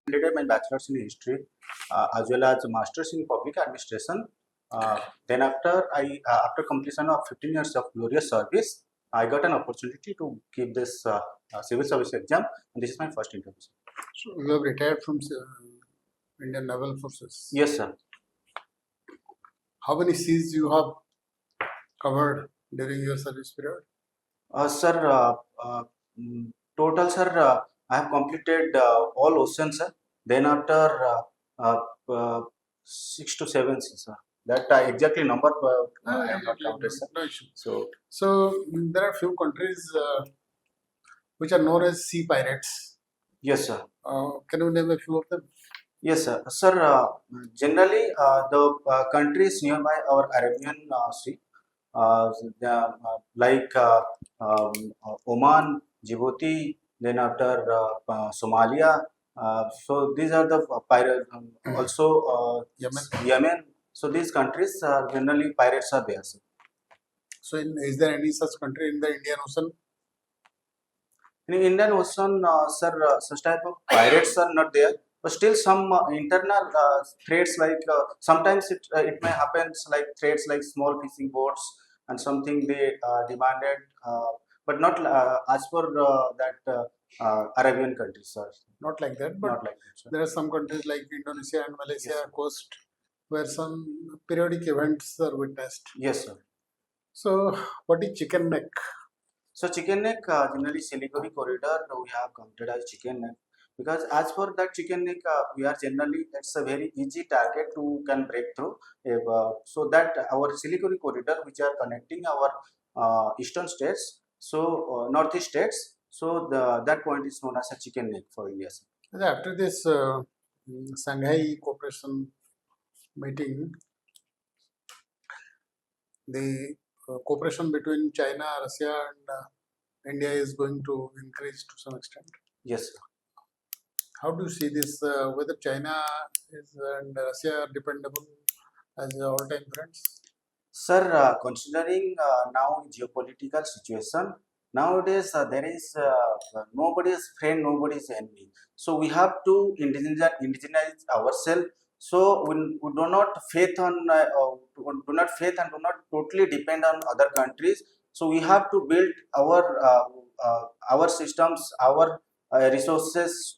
completed my bachelor's in history as well as master's in public administration. Then after completion of 15 years of glorious service, I got an opportunity to give this civil service exam, and this is my first interview. So you have retired from Indian Naval Forces. Yes, sir. How many seas you have covered during your service period? Sir, total, sir, I have completed all oceans, sir. Then after 6 to 7 seas, sir. That exactly number I have not counted, sir. No issue. So There are few countries which are known as sea pirates. yes, sir. Can you name a few of them? Yes, sir. Sir, generally the countries nearby our Arabian Sea, like Oman, Djibouti, then after Somalia. So these are the pirate. Also Yemen. So these countries generally pirates are there, sir. So is there any such country in the Indian Ocean? In Indian Ocean, sir, such type of pirates are not there. But still, some internal threats, like sometimes it may happen like threats like small fishing boats and something they demanded, but not as per that Arabian countries, sir. Not like that, but Not like that, sir. there are some countries like Indonesia and Malaysia coast where some periodic events are witnessed. Yes, sir. So what is chicken neck? So chicken neck, generally Siliguri corridor, we have counted as chicken neck, because as for that chicken neck, we are generally, it's a very easy target to can break through. If, so that our Siliguri corridor, which are connecting our eastern states, so northeast states, so that point is known as a chicken neck for India, sir. After this Shanghai Cooperation meeting, the cooperation between China, Russia, and India is going to increase to some extent. Yes, sir. How do you see this? Whether China and Russia are dependable as all-time friends? Sir, considering now geopolitical situation, nowadays there is nobody's friend, nobody's enemy. So we have to indigenize ourselves. So we do not faith on do not faith and do not totally depend on other countries. So we have to build our systems, our resources.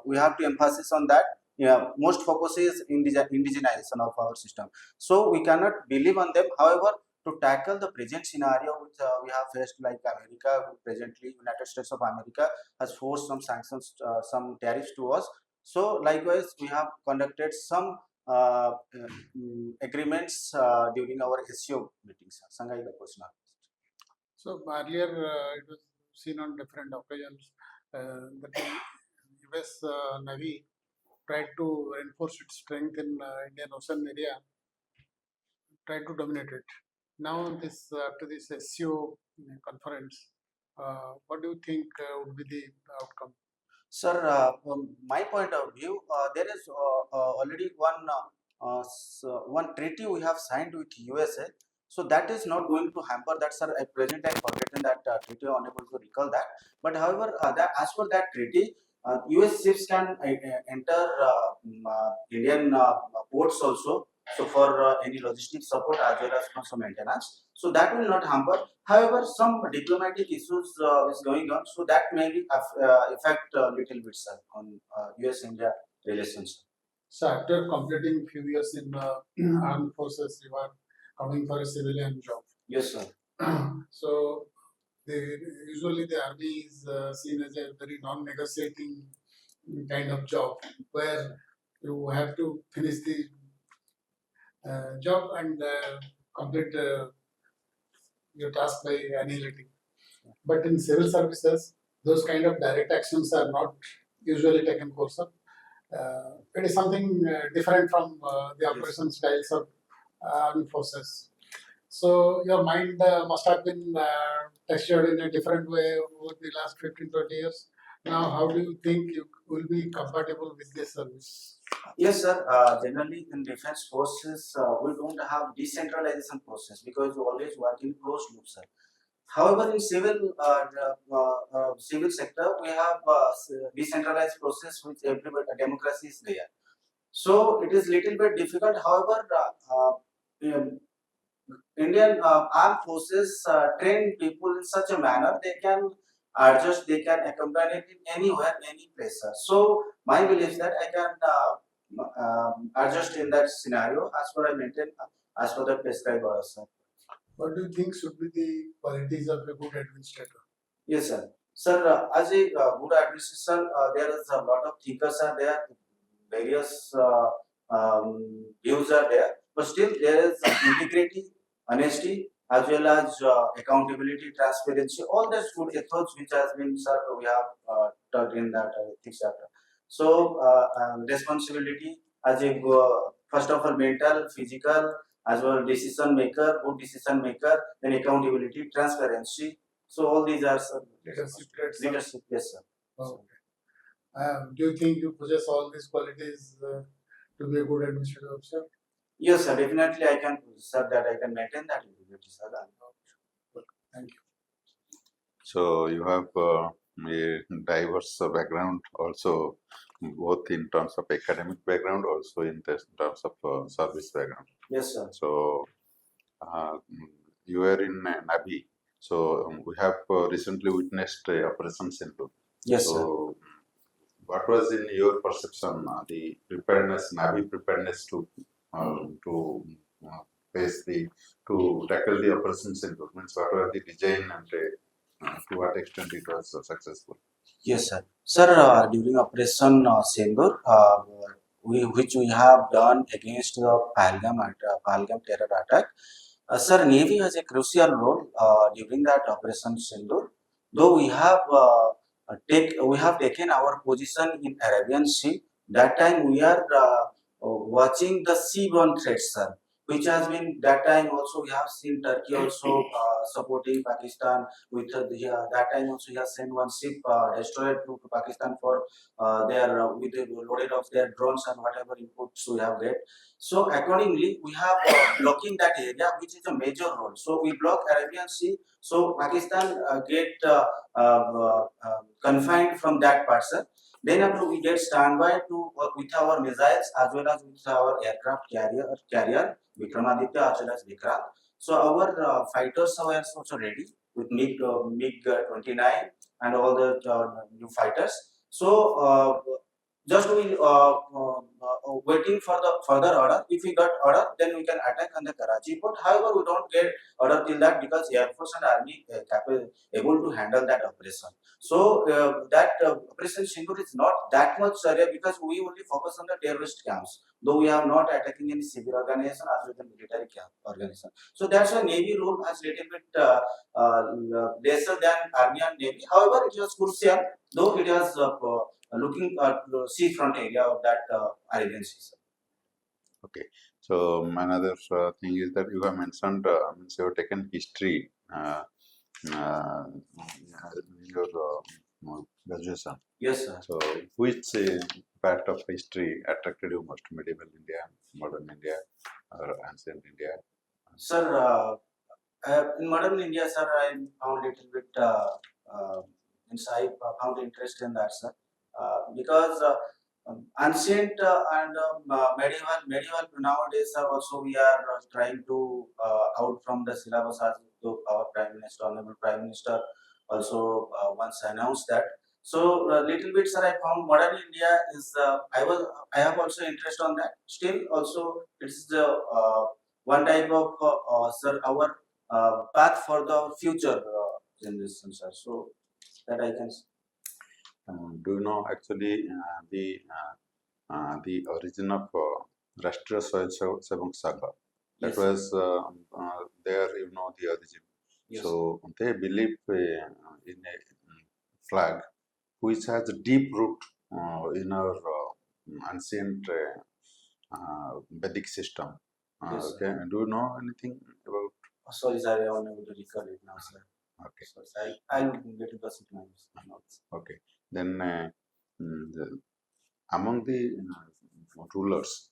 We have to emphasis on that. Yeah, most focus is indigenization of our system. So we cannot believe on them. However, to tackle the present scenario which we have faced, like America, presently United States of America has forced some sanctions, some tariffs to us. So likewise, we have conducted some agreements during our SCO meetings, Shanghai Cooperation. So earlier it was seen on different occasions that the US Navy tried to reinforce its strength in Indian Ocean area, tried to dominate it. Now, after this SCO conference, what do you think would be the outcome? Sir, from my point of view, there is already one treaty we have signed with USA. So that is not going to hamper that, sir. At present, I forgotten that treaty, unable to recall that. But however, that as per that treaty, US ships can enter Indian ports also. So for any logistics support as well as for some maintenance. So that will not hamper. However, some diplomatic issues is going on, so that may be affect a little bit, sir, on US-India relations. So after completing few years in armed forces, you are coming for a civilian job. Yes, sir. So usually the army is seen as a very non-negotiating kind of job where you have to finish the job and complete your task by annihilating. But in civil services, those kind of direct actions are not usually taken course of. It is something different from the operation styles of armed forces. So your mind must have been textured in a different way over the last 15-20 years. Now, how do you think you will be compatible with this service? Yes, sir. Generally, in defense forces, we don't have decentralization process because we always work in closed loop, sir. However, in civil sector, we have decentralized process which everybody democracy is there. So it is little bit difficult. However, um, Indian armed forces train people in such a manner they can adjust, they can accompany it in anywhere, any place. So my belief is that I can adjust in that scenario as per I maintain as per the prescribed orders. What do you think should be the qualities of a good administrator? Yes, sir. Sir, as a good administration, there is a lot of thinkers are there, various views are there, but still there is integrity, honesty, as well as accountability, transparency, all those good ethos which has been, sir, we have taught in that ethics chapter. So, responsibility as a first of all mental, physical, as well decision maker, good decision maker, then accountability, transparency. So all these are Leadership traits. leadership, yes, sir. Okay. Do you think you possess all these qualities to be a good administrative officer? Yes, sir. Definitely, I can, sir, that I can maintain that integrity, sir. Thank you. So you have a diverse background also, both in terms of academic background, also in terms of service background. Yes, sir. So you were in Navy. So we have recently witnessed Operation Sindhu. Yes, so, sir. what was in your perception the preparedness, Navy preparedness to face the to tackle the Operation Sindhu? Means what were the design and to what extent it was successful? Yes, sir. Sir, during Operation Sindur, which we have done against the Pahalgam terror attack, sir, Navy has a crucial role during that Operation Sindur. Though we have taken our position in Arabian Sea. That time we are watching the seaborne threats, sir, which has been that time also we have seen Turkey also supporting Pakistan with that time also he has sent one ship destroyed to Pakistan for their with the loaded of their drones and whatever inputs we have get. So accordingly, we have blocking that area, which is a major role. So we block Arabian Sea. So Pakistan get confined from that part, sir. Then after we get standby to with our missiles as well as with our aircraft carrier Vikramaditya as well as Vikrant. So our fighters were also ready with MiG 29 and all the new fighters. So just we waiting for the further order. If we got order, then we can attack on the Karachi port. However, we don't get order till that because Air Force and Army able to handle that operation. So that Operation Sindur is not that much area because we only focus on the terrorist camps. Though we are not attacking any civil organization as well as the military camp organization. So that's why Navy role has little bit lesser than Army and Navy. However, it was crucial, though it was looking at the seafront area of that Arabian Sea. Okay. So another thing is that you have mentioned, means you have taken history in your graduation. Yes, sir. So which part of history attracted you most? Medieval India, modern India, or ancient India? Sir, in modern India, sir, I found little bit I found interest in that, sir, because ancient and medieval nowadays, sir, also we are trying to out from the syllabus as to our Prime Minister, Honorable Prime Minister, also once announced that. So little bit, sir, I found modern India is I have also interest on that. Still, also it's the one type of sir our path for the future generations, sir. So that I can. Do you know actually the origin of Rashtriya Swayamsevak Sabha? That Yes. was there, you know, the origin. Yes. So they believe in a flag which has a deep root in our ancient Vedic system. Yes, Okay, do you know anything about? Sorry, sir, I am unable to recall it now, sir. Okay. So, I'll get to the notes. Okay, then among the rulers,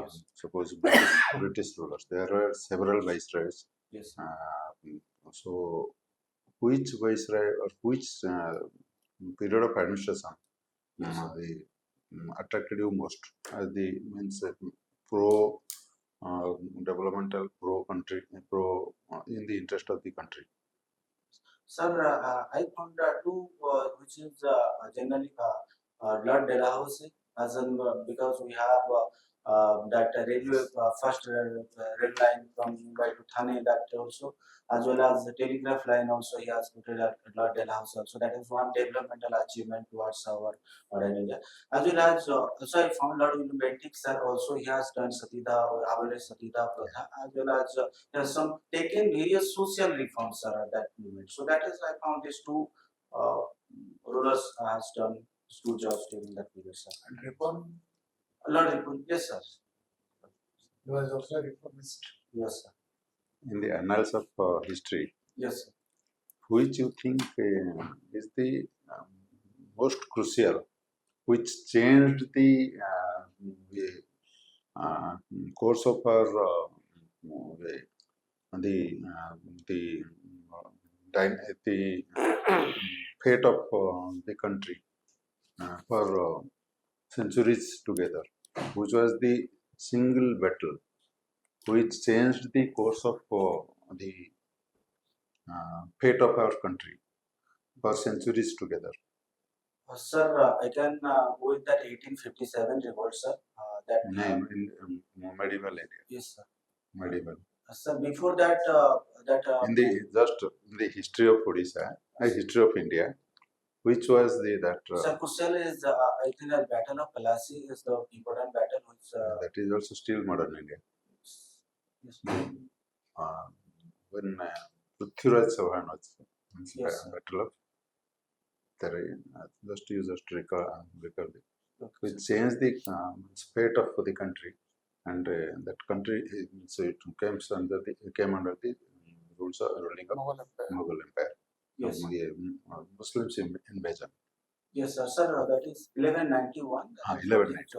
Yes. suppose British rulers, there were several viceroys. Yes. So which viceroy or which period of administration Yes, sir. attracted you most as the means pro developmental, pro country, pro in the interest of the country? Sir, I found two which is generally Lord Dalhousie, as in because we have that railway first rail line from Mumbai to Thane, that also, as well as the telegraph line also he has put it at Lord Dalhousie also. That is one developmental achievement towards our modern India. As well as also I found out in Bentic sir also he has done Satida, Avale Satida Pratha, as well as there's some taken various social reforms sir, at that moment. So that is I found these two uh, rulers has done two jobs during that period, sir. And reform, A lot of people, yes, sir. he was also a reformist. Yes, sir. In the annals of history, Yes, sir. which you think is the most crucial, which changed the course of our the the the fate of the country for centuries together, which was the single battle which changed the course of the fate of our country for centuries together. Sir, I can go with that 1857 revolt, sir. That In medieval area, yes, sir. medieval. Sir, before that, In the just in the history of Odisha, history of India, which was the that Sir, Kusel is I think the Battle of Palasi is the important battle which that is also still modern India. yes, When Prithviraj Chauhan was yes, sir. battle of Terai, just recall it, Okay, which changed the fate of the country, and that country so it came under the rules of ruling of Mughal Empire. Mughal Empire. yes, Muslims invasion. yes, sir. Sir, that is 1191. 1190.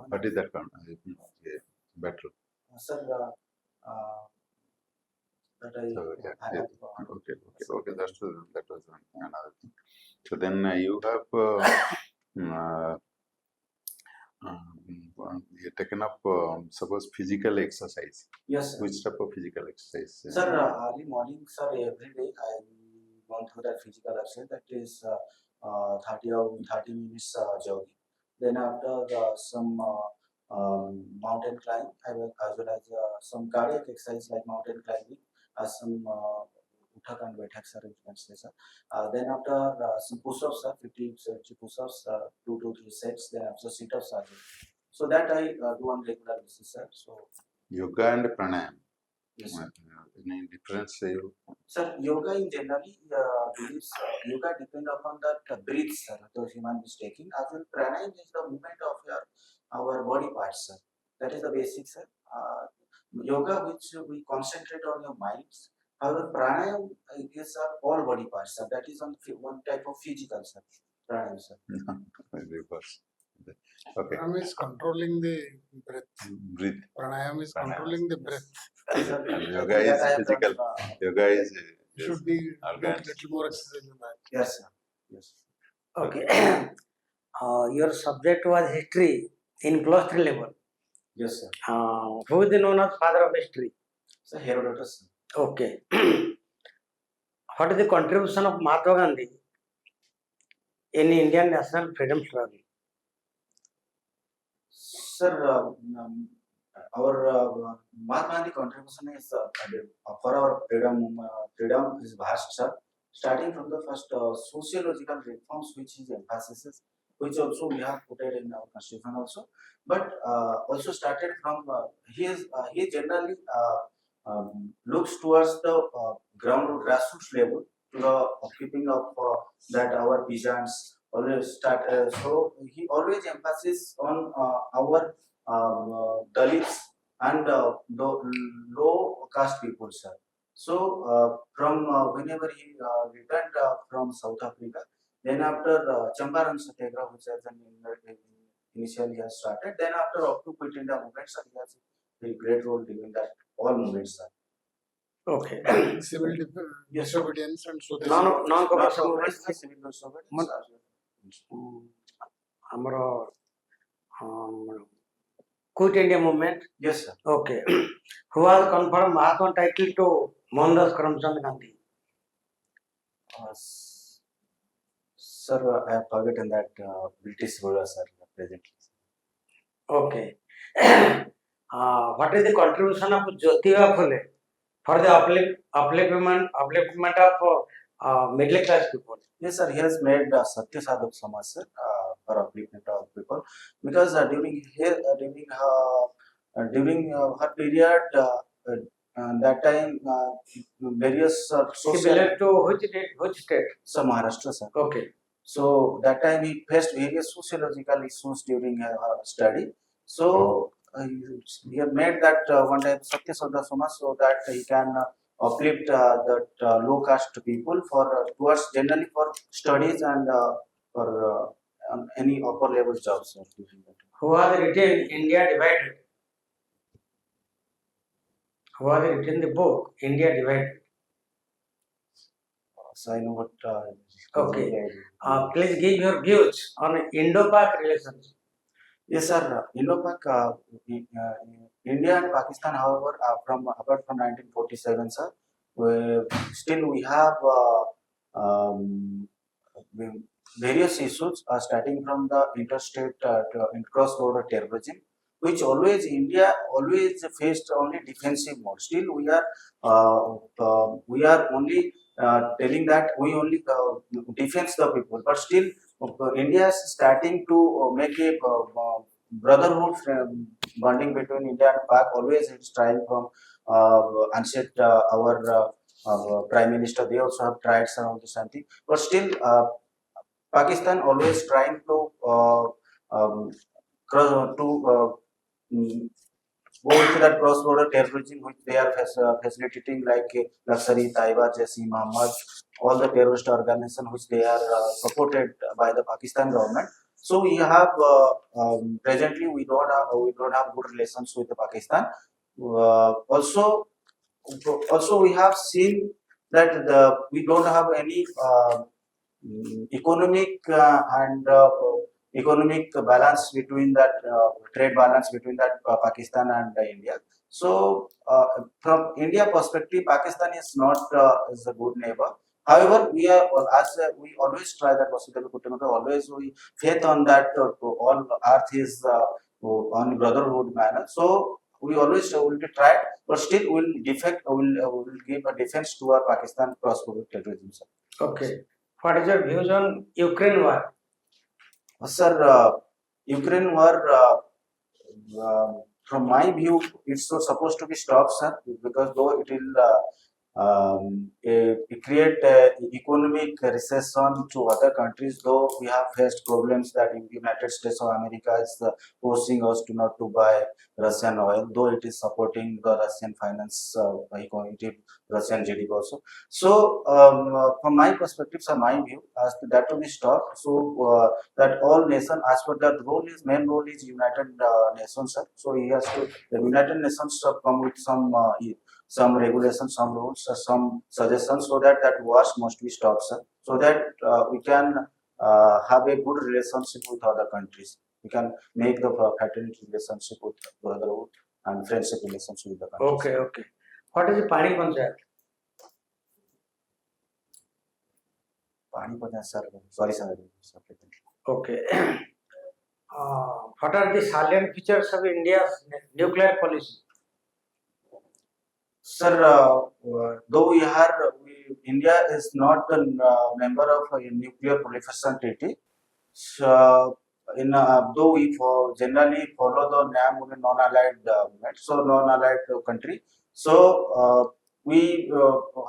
What is that battle? Sir, that I, So yeah, I have, okay. That was another thing. So then you have you taken up suppose physical exercise. yes, sir. Which type of physical exercise? Sir, early morning, sir, every day I gone through that physical exercise. That is 30 minutes jogging. Then after some mountain climb, I will, as well as some cardiac exercise like mountain climbing, some uthak and baithak, sir, you can say, sir. Then after some push-ups, sir, 50 push-ups, 2 to 3 sets. Then after sit-ups, sir. So that I do on regular basis, sir. So Yoga and pranayam. yes, sir. Any difference? Sir, yoga in generally believes yoga depend upon that breath, sir, the human is taking. As well, pranayam is the movement of our body parts, sir. That is the basic, sir. Yoga, which we concentrate on your minds. However, pranayam is all body parts, sir. That is one type of physical, sir. Pranayam, sir. Reverse. Okay. Pranayam is controlling the breath. Breathe. Pranayam is Pranayam. controlling the breath. Sir, Yoga is physical. Yoga is Should be organs. little more exercise in that. yes, sir. Yes. Okay. Your subject was history in plus 3 level. Yes, sir. Who is known as father of history? So Herodotus, sir. Okay. What is the contribution of Mahatma Gandhi in Indian national freedom struggle? Sir, our Mahatma Gandhi contribution is for our freedom is vast, sir. Starting from the first sociological reforms, which is emphasis, which also we have put it in our constitution also, but also started from he generally looks towards the ground grassroots level to the keeping of that our peasants always start. So he always emphasis on our Dalits and the low caste people, sir. So from whenever he returned from South Africa, then after Champaran Satyagraha, which has initially has started, then after up to Quit India movement, sir, he has a great role during that all movements, sir. Okay. civil Yes. disobedience and so Non-cooperation movement civil disobedience as well. ଆମର Quit India movement. Yes, sir. Okay. Who has conferred Mahatma title to Mohandas Karamchand Gandhi? Sir, I have forgotten that British rulers are presently. Okay. What is the contribution of Jyotiba Phule for the upliftment of middle class people? Yes, sir. He has made Satya Sadhak Samaj, sir, for upliftment of people, because during her period, that time various He social. belongs to which state? So Maharashtra, sir. Okay. So that time he faced various sociological issues during her study. So he had made that one time Satya Sadhya Samaj, so that he can uplift that low caste people for towards generally for studies and for any upper level jobs. Who has written India Divided? Who has written the book India Divided? So I know what. Okay. Please give your views on Indo-Pak relations. Yes, sir. Indo-Pak, India and Pakistan, however, apart from 1947, sir, still we have various issues, starting from the interstate cross-border terrorism, which always India always faced only defensive mode. Still, we are only telling that we only defense the people, but still India is starting to make a brotherhood bonding between India and Pak. Always it's trying from unset our Prime Minister. They also have tried some of the something, but still Pakistan always trying to mm, go into that cross-border terrorism which they are facilitating, like Lakhari, Taiba, Jaisi, Muhammad, all the terrorist organizations which they are supported by the Pakistan government. So we have presently we don't have good relations with the Pakistan. Also we have seen that we don't have any economic and economic balance between that trade balance between that Pakistan and India. So from India perspective, Pakistan is not is a good neighbor. However, we are we always try that always we faith on that all earth is on brotherhood manner. So we always will be tried, but still will give a defense to our Pakistan cross-border terrorism. Okay. What is your views on Ukraine war? Sir, Ukraine war, from my view, it's so supposed to be stopped, sir, because though it will create economic recession to other countries, though we have faced problems that in the United States of America is forcing us to not to buy Russian oil, though it is supporting the Russian finance, economy, Russian GDP also. So, from my perspective, sir, my view, as to that to be stopped, so that all nation, as per that role is main role is United Nations, sir. So he has to the United Nations come with some regulations, some rules, some suggestions, so that that wars must be stopped, sir. So that we can have a good relationship with other countries. We can make the fraternity relationship with brotherhood and friendship relationship with the countries. Okay, okay. What is the Pani Panchayat? Pani Panchayat, sir. Sorry, sir. Okay. What are the salient features of India's nuclear policy? Sir, though India is not a member of a nuclear proliferation treaty, so though we generally follow the NAM non-allied movement, so non-allied country. So we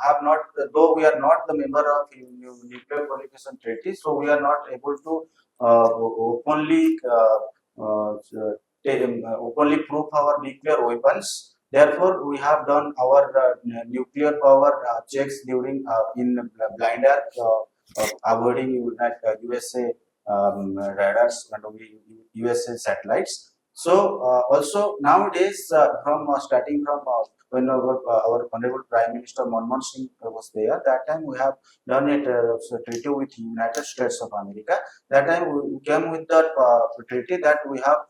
have not, though we are not the member of nuclear proliferation treaty, so we are not able to openly openly prove our nuclear weapons. Therefore, we have done our nuclear power checks during in blinder, avoiding USA radars and USA satellites. So also nowadays, from starting from when our Honorable Prime Minister Manmohan Singh was there. That time we have done a treaty with United States of America. That time we came with that treaty that we have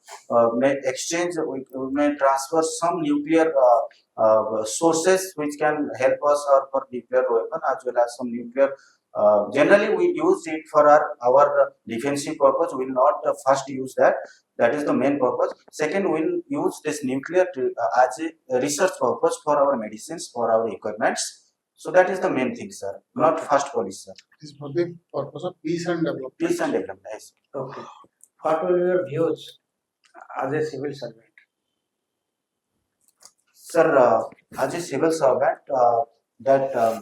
may exchange, we may transfer some nuclear sources which can help us for nuclear weapon as well as some nuclear. Generally, we use it for our defensive purpose. We will not first use that. That is the main purpose. Second, we will use this nuclear as a research purpose for our medicines, for our equipments. So that is the main thing, sir. Not first policy, sir. It is for the purpose of peace and development. Peace and development. Yes. Okay. What will be your views as a civil servant? Sir, as a civil servant,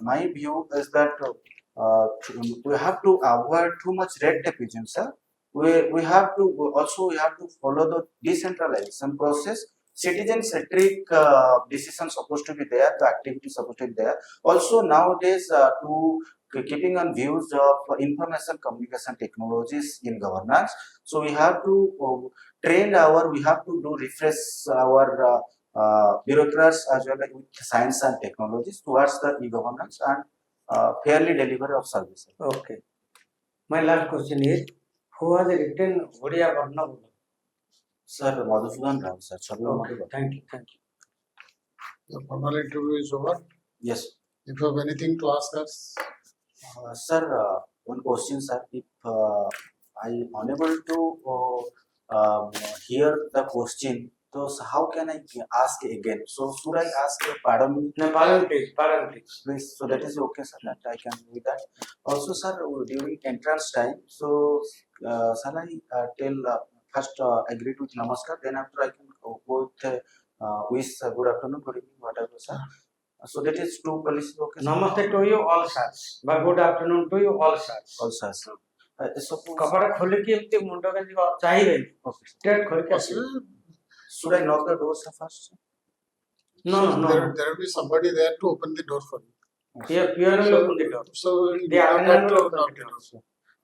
my view is that we have to avoid too much red tapeism, sir. We have to follow the decentralization process. Citizen-centric decisions supposed to be there. The activity supposed to be there. Also nowadays, keeping on views of information communication technologies in governance. So we have to we have to do refresh our bureaucrats as well as with science and technologies towards the e-governance and fairly delivery of services. Okay. My last question is, who has written Odia Varna? Sir, Madhusudan Rao, sir. Okay. Thank you. The formal interview is over. Yes. If you have anything to ask us, Sir, one question, sir. If I unable to hear the question, so how can I ask again? So should I ask pardon me? No, pardon please. Please, so that is okay, sir. That I can do that. Also, sir, during entrance time, so shall I tell first agree with namaskar, then after I can go with wish good afternoon, good evening, whatever, sir. So that is two policies, okay, sir? Namaste to you all, sirs. But good afternoon to you all, sirs. All, sir. Suppose, कपड़ा खोल के इम्ति मुंडो के जीवा चाहिए नहीं. okay. Straight खोल के. Should I knock the door, sir, first? No. there will be somebody there to open the door for you. Here, will open the door. So The attendant will open knock the door.